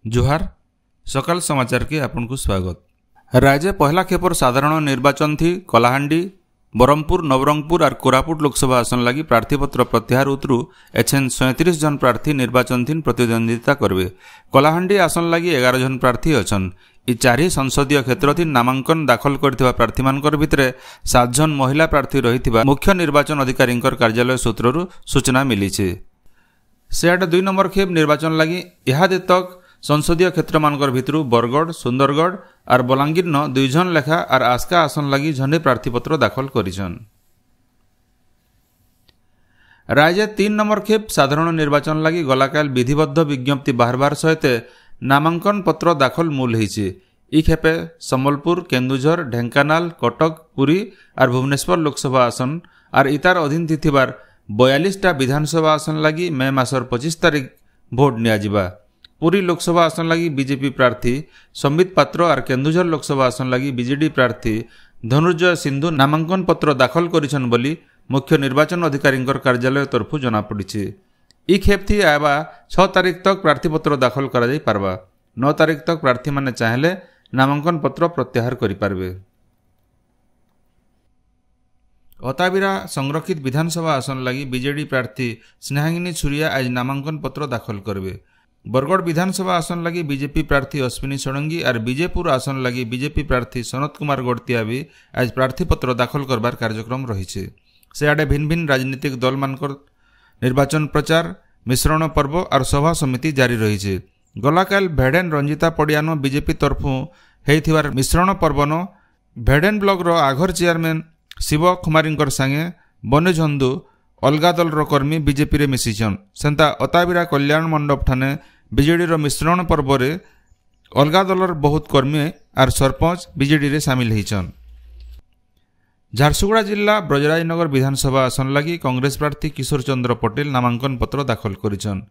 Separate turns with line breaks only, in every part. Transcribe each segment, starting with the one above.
जुहार सकाल समाचार के आपको स्वागत। राज्य पहला खेपर साधारण निर्वाचन थी कलाहांडी बरहमपुर नवरंगपुर और कोरापुट लोकसभा आसन लगी प्रार्थीपत्र प्रत्याहार उतरू एछेन 37 जन प्रार्थी निर्वाचन थी प्रतिद्वंदिता करबे। कलाहांडी आसन लगी 11 जन प्रार्थी अछन। इ चारि संसदीय क्षेत्र थी नामांकन दाखल करथिबा प्रार्थी मानकर भितरे 7 जन महिला प्रार्थी रहिथिबा मुख्य निर्वाचन अधिकारी कार्यालय सूत्रରୁ सूचना मिली छे। सेआड 2 नंबर खेप निर्वाचन लगी इहादे तक संसदीय क्षेत्र मानकर भितरू बरगढ़ सुंदरगढ़ और बलांगीर 2 जन लेखा और आस्का आसन लगी झंडे प्रार्थीपत्र दाखल करिछन। राज्य 3 नंबर खेप साधारण निर्वाचन लगी गलाकाल विधिबद्ध विज्ञप्ति बाहर सहित नामांकन पत्र दाखल मूल होईछि। इ खेपे सम्बलपुर केन्दुझर ढेंकानाल कटक पुरी और भुवनेश्वर लोकसभा आसन और इतार अधीन थिबार 42टा विधानसभा आसन लगी मे मासर 25 तारिख भोट नियाजिबा। पुरी लोकसभा आसन लगी बीजेपी प्रार्थी संबित पात्र और केन्दुझर लोकसभा आसन लगी बीजेडी प्रार्थी धनुर्जय सिंधु नामांकन पत्र दाखल करिछन बोली मुख्य निर्वाचन अधिकारी कार्यालय तरफ जना पड़ी। इ खेप थी आवा 6 तारिख तक प्रार्थीपत्र दाखल करा जाई पारबा। 9 तारिख तक प्रार्थी माने चाहेले नामांकन पत्र प्रत्याहार करि पारबे। अताबिरा संरक्षित विधानसभा आसन लगी बीजेडी प्रार्थी स्नेहांगिनी छुरिया आज नामांकन पत्र दाखल करबे। बरगढ़ विधानसभा आसन लगी बीजेपी प्रार्थी अश्विनी षडंगी और विजयपुर आसन लगी बीजेपी प्रार्थी सनत कुमार गड़तिया भी आज प्रार्थीपत्र दाखल करबार कार्यक्रम रही। सेआडे भिन्न भिन्न राजनीतिक दल मानकर निर्वाचन प्रचार मिश्रण पर्व और सभा समिति जारी रही। गलाकाल भेडेन रंजिता पड़ियानो बीजेपी तरफु हेइथिबार मिश्रण पर्वन भेडेन ब्लॉक रो आघर चेयरमैन शिव कुमारी संगे बनेझंदु अलगा दल कर्मी बीजेपी रे मिशिछन। सेंता अताबिरा कल्याण मंडप ठाने बीजेडी रो मिश्रण पर्व रे अलगा दलर बहुत कर्मी और सरपंच बीजेडी रे शामिल होइछन। झारसुगुड़ा जिला ब्रजराजनगर विधानसभा आसन लगी कांग्रेस प्रार्थी किशोर चंद्र पटेल नामांकन पत्र दाखल करिछन।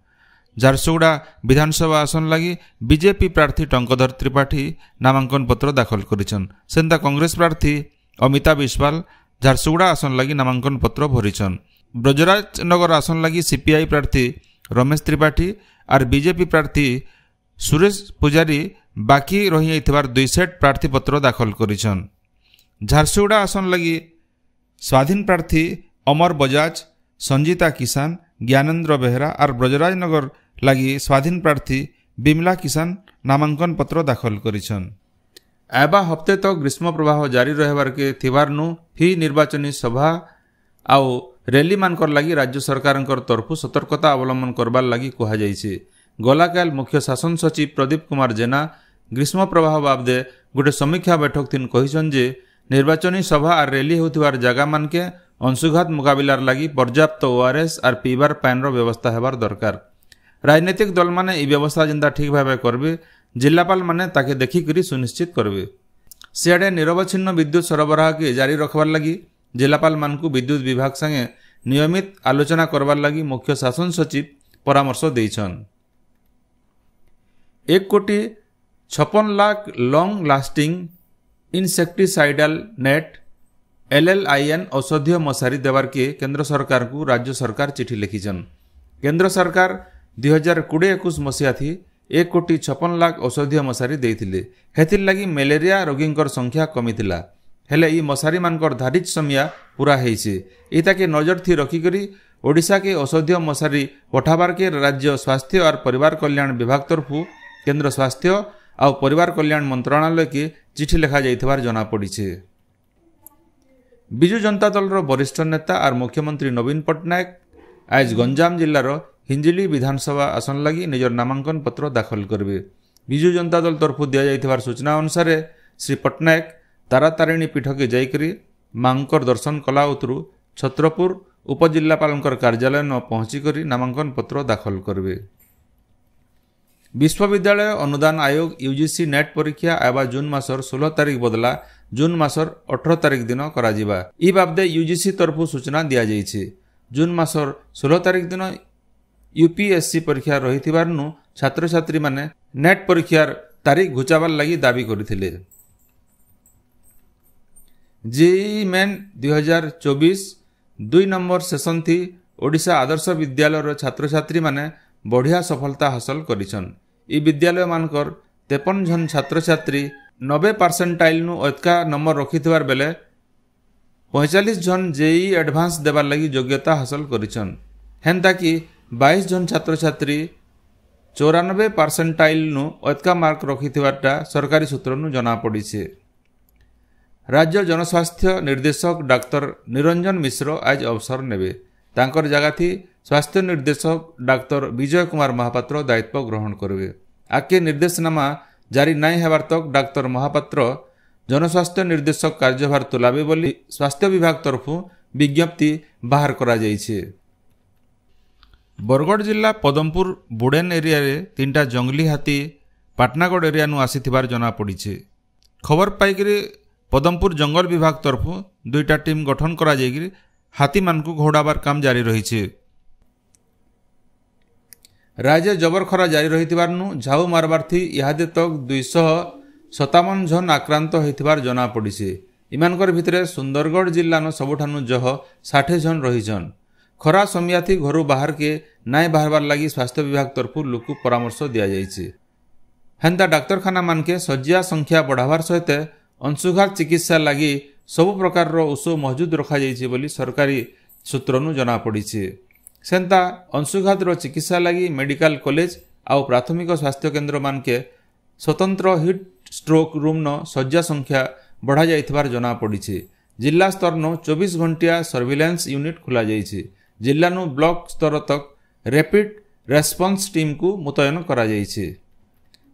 झारसुगुड़ा विधानसभा आसन लगी बीजेपी प्रार्थी टंकधर त्रिपाठी नामांकन पत्र दाखल करिछन। सेंता कांग्रेस प्रार्थी अमिता बिस्वाल झारसुगुड़ा आसन लगी नामांकन पत्र भरिछन। ब्रजराजनगर आसन लगी सीपीआई प्रार्थी रमेश त्रिपाठी और बीजेपी प्रार्थी सुरेश पुजारी बाकी रही 2 सेट प्रार्थीपत्र दाखल करिछन। झारसुगुड़ा आसन लगी स्वाधीन प्रार्थी अमर बजाज संजीता किसान ज्ञानेन्द्र बेहरा और ब्रजराजनगर लगी स्वाधीन प्रार्थी बिमला किसान नामांकन पत्र दाखल करिछन। आबा हफ्ते तक ग्रीष्म प्रवाह जारी रहबार के थिबारनु ही निर्वाचनी सभा आउ रैली मानकर लगी राज्य सरकार तरफ सतर्कता अवलंबन करबार लगी कहा जाइछे। गलाकाल मुख्य शासन सचिव प्रदीप कुमार जेना ग्रीष्म प्रवाह बाबदे गोटे समीक्षा बैठक थीन कहिछन जे निर्वाचनी सभा और रैली होतिबार जगह मानके अंशुघात मुकाबिलार लगी पर्याप्त ओआरएस और पीबार पानी व्यवस्था हेबार दरकार। राजनीतिक दल माने ई व्यवस्था जिंदा ठीक भाव करबे जिलापाल माने ताके देखिकरी सुनिश्चित करबे। सियाडे निरवच्छिन्न विद्युत सरबराह के जारी रखबार लगी जिलापाल मानकु विद्युत विभाग संगे नियमित आलोचना करबार लगी मुख्य शासन सचिव परामर्श देइछन। 1,56,00,000 लॉन्ग लास्टिंग इनसेक्टिसाइडल नेट LLIN औषधीय मशारी देवार के केंद्र सरकार को राज्य सरकार चिठी लिखिछन। केंद्र सरकार 2020-21 मसीहा थी 1,56,00,000 औषधीय मशारी देइथिले। हेथिर लगी मलेरिया रोगींकर संख्या कमिथिला हेले ई मशारी मानकर धारित समिया पूरा हेइछे। इताके नजर थी रखिकरी ओडिशा के औषधीय मशारी पठाबार के राज्य स्वास्थ्य और परिवार कल्याण विभाग तरफु केंद्र स्वास्थ्य और परिवार कल्याण मंत्रालय के चिठी लिखा जाइथिबार जना पड़ीछे। बिजु जनता दल वरिष्ठ नेता और मुख्यमंत्री नवीन पट्टनायक आज गंजाम जिलार हिंजिली विधानसभा आसन लगी निजर नामांकन पत्र दाखल करबे। बिजु जनता दल तरफु दिया जाइथिबार सूचना अनुसार श्री पट्टनायक तारातारिणी पीठ के जाइकरी मांकर दर्शन कला उतरू छत्रपुर उपजिल्लापाल कार्यालय न पहुंचीकरी नामांकन पत्र दाखल करबे। विश्वविद्यालय अनुदान आयोग यूजीसी नेट परीक्षा आबा जून मासर 16 तारिख बदला जून मासर 18 तारिख दिन कराजिबा। ई बाबदे यूजीसी तरफु सूचना दिया जाइछे। जून मासर 16 तारिख दिन यूपीएससी परीक्षा रहिथिबारनु छात्र छात्री माने नेट परीक्षार तारिख घुचाबार लगी दाबी करिथिले। जेईई मेन 2024 2 नंबर सेशन थी ओडिशा आदर्श विद्यालय छात्र छात्री माने बढ़िया सफलता हासिल करिछन। ଇ विद्यालय मानकर 53 जन छात्र छात्री 90 परसेंटाइल नु अधिका नंबर रखिथिबार बेले 45 जन जेई एडवांस देबार लगी योग्यता हासिल करिछन। हेंता कि 22 जन छात्र छात्री 94 परसेंटाइल नु अधिका मार्क रखिथिबारटा सरकारी सूत्र नु जना पड़िछे। राज्य जनस्वास्थ्य निर्देशक डाक्तर निरंजन मिश्र आज अवसर नेबे। तांकर जगह थी स्वास्थ्य निर्देशक डाक्तर विजय कुमार महापात्र दायित्व ग्रहण करेंगे। आके निर्देशनामा जारी नहीं हेबार तक डाक्तर महापात्र जनस्वास्थ्य निर्देशक कार्यभार तुलाबे बोली स्वास्थ्य विभाग तरफु विज्ञप्ति बाहर करा जाइछे। बरगढ़ जिला पदमपुर बुडेन एरिया रे 3टा जंगली हाथी पाटनागढ़ एरिया नु आसीथिबार जना पड़िछे। खबर पाइकरी पदमपुर जंगल विभाग तरफु 2टा टीम गठन करा जाइकरी हाथी मानकु घोड़ाबार काम जारी रही। राज्य जबर खरा जारी रही झाऊ मारबार थी इहादे तक 257 जन आक्रांत होइथिबार जना पड़िछे। इमानकर भितरे सुंदरगढ़ जिल्लानो सबुठानु जह 60 जन रहीछन। खरा समिया थी घरु बाहर के नाई बाहरबार लगी स्वास्थ्य विभाग तरफु लोक परामर्श दिया जाइछे। हेंता डाक्तरखाना मानके शଯ୍या संख्या बढ़ावार सहित अंशुघात चिकित्सा लगी सबु प्रकार औषध मौजूद रखा जाइछे बोली सरकारी सूत्रनु जना पड़िछे। सेंता अंशुघात चिकित्सा लगी मेडिकल कॉलेज आउ प्राथमिक स्वास्थ्य केन्द्र मानके स्वतंत्र हिट स्ट्रोक रूम न शଯ୍या संख्या बढ़ा जाइथिबार जना पड़िछे। जिला स्तर न 24 घंटिया सर्विलांस यूनिट खुला जाइछे। जिला नु ब्लॉक स्तर तक रैपिड रेस्पॉन्स टीम को मुतयन करा जाइछे।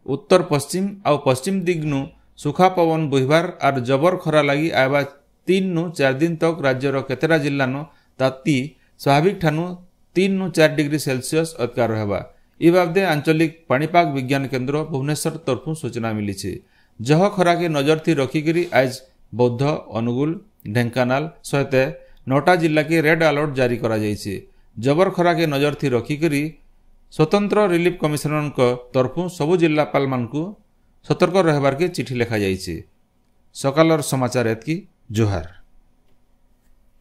उत्तर पश्चिम आउ पश्चिम दिग्नु सुखा पवन बुहबार और जबर खरा लगी आयबा 3 नु 4 दिन तक राज्यर केतेरा जिल्ला नु ताती स्वाभाविक ठानु 3 नु 4 डिग्री सेल्सियस अधिकार रहबा। इ बाबदे आंचलिक पाणीपाग विज्ञान केन्द्र भुवनेश्वर तरफु सूचना मिली। जह खरा के नजर थी रखिकी आज बौद्ध अनुगुल ढेंकानाल सहित 9टा जिला के रेड अलर्ट जारी करा जाइछे। जबर खरा के नजर थी रखिकी स्वतंत्र रिलीफ कमिशनर तरफु सबु जिलापाल मानकु सतर्क रहबार के चिठी लिखा जाइछे। सकालर समाचार एतकी जोहार।